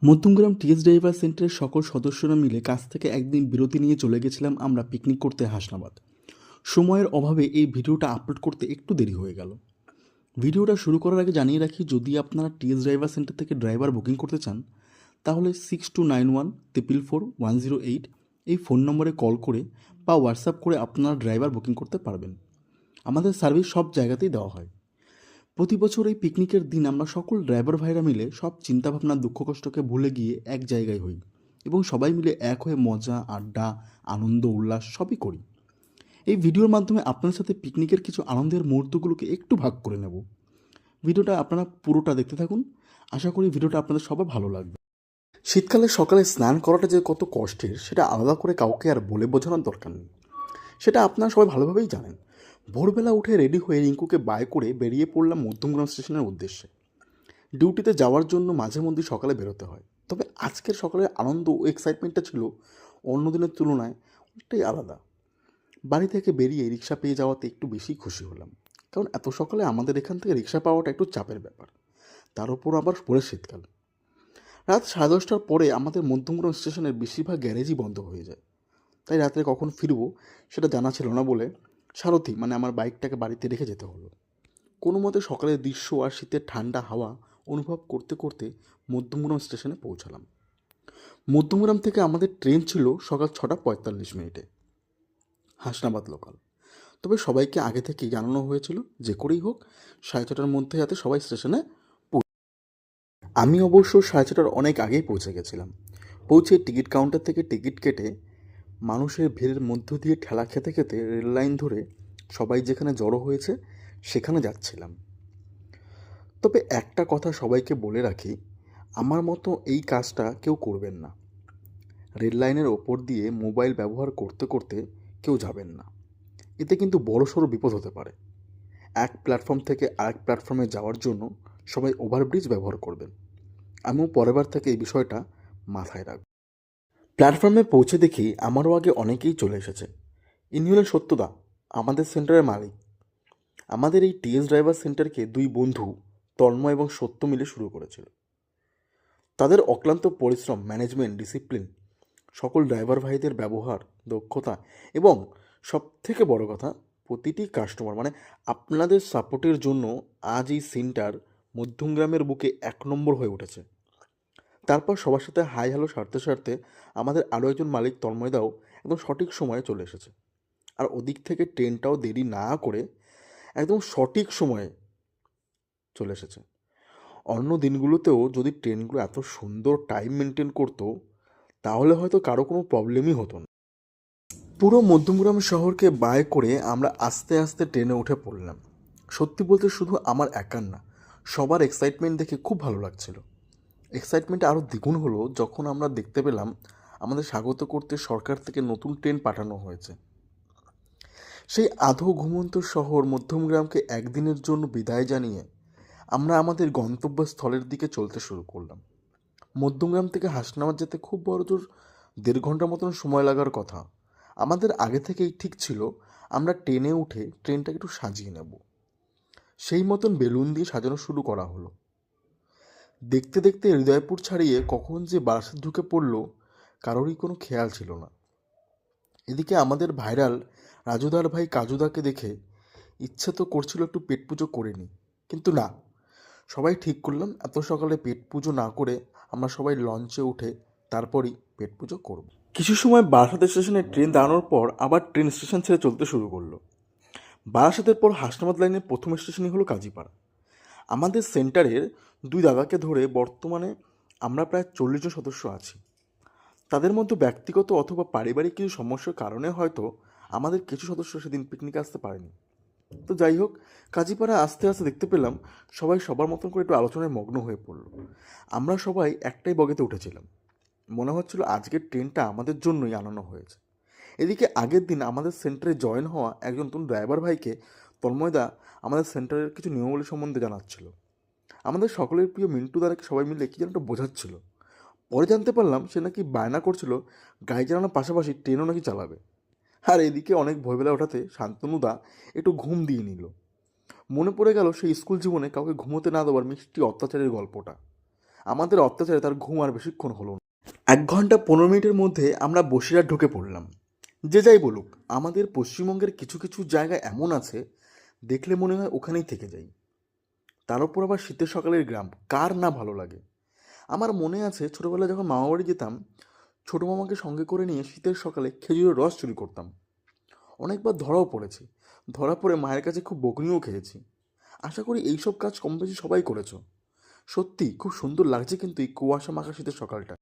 Madhyamgram T S driver সেন্টারের সকল সদস্যরা মিলে কাজ থেকে একদিন বিরতি নিয়ে চলে গেছিলাম আমরা পিকনিক করতে হাসনাবাদ। সময়ের অভাবে এই ভিডিওটা আপলোড করতে একটু দেরি হয়ে গেল। ভিডিওটা শুরু করার আগে জানিয়ে রাখি, যদি আপনারা টিএস ড্রাইভার সেন্টার থেকে ড্রাইভার বুকিং করতে চান তাহলে 6291 444 108 এই ফোন নম্বরে কল করে বা হোয়াটসঅ্যাপ করে আপনারা ড্রাইভার বুকিং করতে পারবেন। আমাদের সার্ভিস সব জায়গাতেই দেওয়া হয়। প্রতি বছর এই পিকনিকের দিন আমরা সকল ড্রাইভার ভাইরা মিলে সব চিন্তাভাবনা দুঃখ কষ্টকে ভুলে গিয়ে এক জায়গায় হই এবং সবাই মিলে এক হয়ে মজা আড্ডা আনন্দ উল্লাস সবই করি। এই ভিডিওর মাধ্যমে আপনাদের সাথে পিকনিকের কিছু আনন্দের মুহূর্তগুলোকে একটু ভাগ করে নেব। ভিডিওটা আপনারা পুরোটা দেখতে থাকুন। আশা করি ভিডিওটা আপনাদের সবার ভালো লাগবে। শীতকালে সকালে স্নান করাটা যে কত কষ্টের সেটা আলাদা করে কাউকে আর বলে বোঝানোর দরকার নেই, সেটা আপনারা সবাই ভালোভাবেই জানেন। ভোরবেলা উঠে রেডি হয়ে রিঙ্কুকে বাই করে বেরিয়ে পড়লাম মধ্যমগ্রাম স্টেশনের উদ্দেশ্যে। ডিউটিতে যাওয়ার জন্য মাঝে মধ্যে সকালে বেরোতে হয়, তবে আজকের সকালের আনন্দ ও এক্সাইটমেন্টটা ছিল অন্য দিনের তুলনায় অনেকটাই আলাদা। বাড়ি থেকে বেরিয়ে রিক্সা পেয়ে যাওয়াতে একটু বেশি খুশি হলাম, কারণ এত সকালে আমাদের এখান থেকে রিক্সা পাওয়াটা একটু চাপের ব্যাপার, তার উপর আবার পরে শীতকাল। রাত 10:30টার পরে আমাদের মধ্যমগ্রাম স্টেশনের বেশিরভাগ গ্যারেজই বন্ধ হয়ে যায়, তাই রাত্রে কখন ফিরবো সেটা জানা ছিল না বলে সারথি মানে আমার বাইকটাকে বাড়িতে রেখে যেতে হলো। কোনো মতে সকালের দৃশ্য আর শীতের ঠান্ডা হাওয়া অনুভব করতে করতে মধ্যমগ্রাম স্টেশনে পৌঁছালাম। মধ্যমগ্রাম থেকে আমাদের ট্রেন ছিল সকাল 6:45 হাসনাবাদ লোকাল। তবে সবাইকে আগে থেকেই জানানো হয়েছিল যে করেই হোক 6:30টার মধ্যে যাতে সবাই স্টেশনে আমি অবশ্য 6:30টার অনেক আগেই পৌঁছে গেছিলাম। পৌঁছে টিকিট কাউন্টার থেকে টিকিট কেটে মানুষের ভিড়ের মধ্য দিয়ে ঠেলা খেতে খেতে রেল লাইন ধরে সবাই যেখানে জড়ো হয়েছে সেখানে যাচ্ছিলাম। তবে একটা কথা সবাইকে বলে রাখি, আমার মতো এই কাজটা কেউ করবেন না। রেল লাইনের ওপর দিয়ে মোবাইল ব্যবহার করতে করতে কেউ যাবেন না, এতে কিন্তু বড়সড় বিপদ হতে পারে। এক প্ল্যাটফর্ম থেকে আরেক প্ল্যাটফর্মে যাওয়ার জন্য সবাই ওভারব্রিজ ব্যবহার করবেন। আমিও পরেরবার থেকে এই বিষয়টা মাথায় রাখব। প্ল্যাটফর্মে পৌঁছে দেখি আমারও আগে অনেকেই চলে এসেছে। ইনি হলেন সত্যদা, আমাদের সেন্টারের মালিক। আমাদের এই টিএস ড্রাইভার সেন্টারকে দুই বন্ধু তন্ময় এবং সত্য মিলে শুরু করেছিল। তাদের অক্লান্ত পরিশ্রম, ম্যানেজমেন্ট, ডিসিপ্লিন, সকল ড্রাইভার ভাইদের ব্যবহার, দক্ষতা এবং সবথেকে বড় কথা প্রতিটি কাস্টমার মানে আপনাদের সাপোর্টের জন্য আজ এই সেন্টার মধ্যমগ্রামের বুকে 1 নম্বর হয়ে উঠেছে। তারপর সবার সাথে হাই হ্যালো সারতে সারতে আমাদের আরও একজন মালিক তন্ময়দাও একদম সঠিক সময়ে চলে এসেছে। আর ওদিক থেকে ট্রেনটাও দেরি না করে একদম সঠিক সময়ে চলে এসেছে। অন্য দিনগুলোতেও যদি ট্রেনগুলো এত সুন্দর টাইম মেনটেন করতো তাহলে হয়তো কারো কোনো প্রবলেমই হতো না। পুরো মধ্যমগ্রাম শহরকে বাই করে আমরা আস্তে আস্তে ট্রেনে উঠে পড়লাম। সত্যি বলতে শুধু আমার একার না, সবার এক্সাইটমেন্ট দেখে খুব ভালো লাগছিল। এক্সাইটমেন্ট আরও দ্বিগুণ হলো যখন আমরা দেখতে পেলাম আমাদের স্বাগত করতে সরকার থেকে নতুন ট্রেন পাঠানো হয়েছে। সেই আধো ঘুমন্ত শহর মধ্যমগ্রামকে একদিনের জন্য বিদায় জানিয়ে আমরা আমাদের গন্তব্যস্থলের দিকে চলতে শুরু করলাম। মধ্যমগ্রাম থেকে হাসনাবাদ যেতে খুব বড় জোর 1.5 ঘন্টার মতন সময় লাগার কথা। আমাদের আগে থেকেই ঠিক ছিল আমরা ট্রেনে উঠে ট্রেনটাকে একটু সাজিয়ে নেব। সেই মতন বেলুন দিয়ে সাজানো শুরু করা হলো। দেখতে দেখতে হৃদয়পুর ছাড়িয়ে কখন যে বারাসাত ঢুকে পড়ল কারোরই কোনো খেয়াল ছিল না। এদিকে আমাদের ভাইরাল রাজুদার ভাই কাজুদাকে দেখে ইচ্ছে তো করছিল একটু পেট পুজো করে নিই, কিন্তু না, সবাই ঠিক করলাম এত সকালে পেট পুজো না করে আমরা সবাই লঞ্চে উঠে তারপরই পেট পুজো করব। কিছু সময় বারাসাত স্টেশনে ট্রেন দাঁড়ানোর পর আবার ট্রেন স্টেশন ছেড়ে চলতে শুরু করলো। বারাসাতের পর হাসনাবাদ লাইনের প্রথম স্টেশনই হলো কাজীপাড়া। আমাদের সেন্টারের দুই দাদাকে ধরে বর্তমানে আমরা প্রায় 40 জন সদস্য আছি। তাদের মধ্যে ব্যক্তিগত অথবা পারিবারিক কিছু সমস্যার কারণে হয়তো আমাদের কিছু সদস্য সেদিন পিকনিকে আসতে পারেনি। তো যাই হোক, কাজীপাড়া আস্তে আস্তে দেখতে পেলাম সবাই সবার মতন করে একটু আলোচনায় মগ্ন হয়ে পড়ল। আমরা সবাই একটাই বগিতে উঠেছিলাম। মনে হচ্ছিল আজকের ট্রেনটা আমাদের জন্যই আনানো হয়েছে। এদিকে আগের দিন আমাদের সেন্টারে জয়েন হওয়া একজন নতুন ড্রাইভার ভাইকে তন্ময়দা আমাদের সেন্টারের কিছু নিয়মাবলী সম্বন্ধে জানাচ্ছিল। আমাদের সকলের প্রিয় মিন্টু দাদাকে সবাই মিলে কী যেন একটা বোঝাচ্ছিল। পরে জানতে পারলাম সে নাকি বায়না করছিল গাড়ি চালানোর পাশাপাশি ট্রেনও নাকি চালাবে। আর এদিকে অনেক ভোরবেলা ওঠাতে শান্তনুদা একটু ঘুম দিয়ে নিল। মনে পড়ে গেল সেই স্কুল জীবনে কাউকে ঘুমোতে না দেওয়ার মিষ্টি অত্যাচারের গল্পটা। আমাদের অত্যাচারে তার ঘুম আর বেশিক্ষণ হলো না। 1 ঘন্টা 15 মিনিটের মধ্যে আমরা বসিরহাট ঢুকে পড়লাম। যে যাই বলুক, আমাদের পশ্চিমবঙ্গের কিছু কিছু জায়গা এমন আছে, দেখলে মনে হয় ওখানেই থেকে যাই। তার উপর আবার শীতের সকালের গ্রাম, কার না ভালো লাগে। আমার মনে আছে ছোটবেলায় যখন মামাবাড়ি যেতাম, ছোটো মামাকে সঙ্গে করে নিয়ে শীতের সকালে খেজুরের রস চুরি করতাম। অনেকবার ধরাও পড়েছি, ধরা পড়ে মায়ের কাছে খুব বকুনিও খেয়েছি। আশা করি এইসব কাজ কম বেশি সবাই করেছো। সত্যি খুব সুন্দর লাগছে কিন্তু এই কুয়াশা মাখা শীতের সকালটা।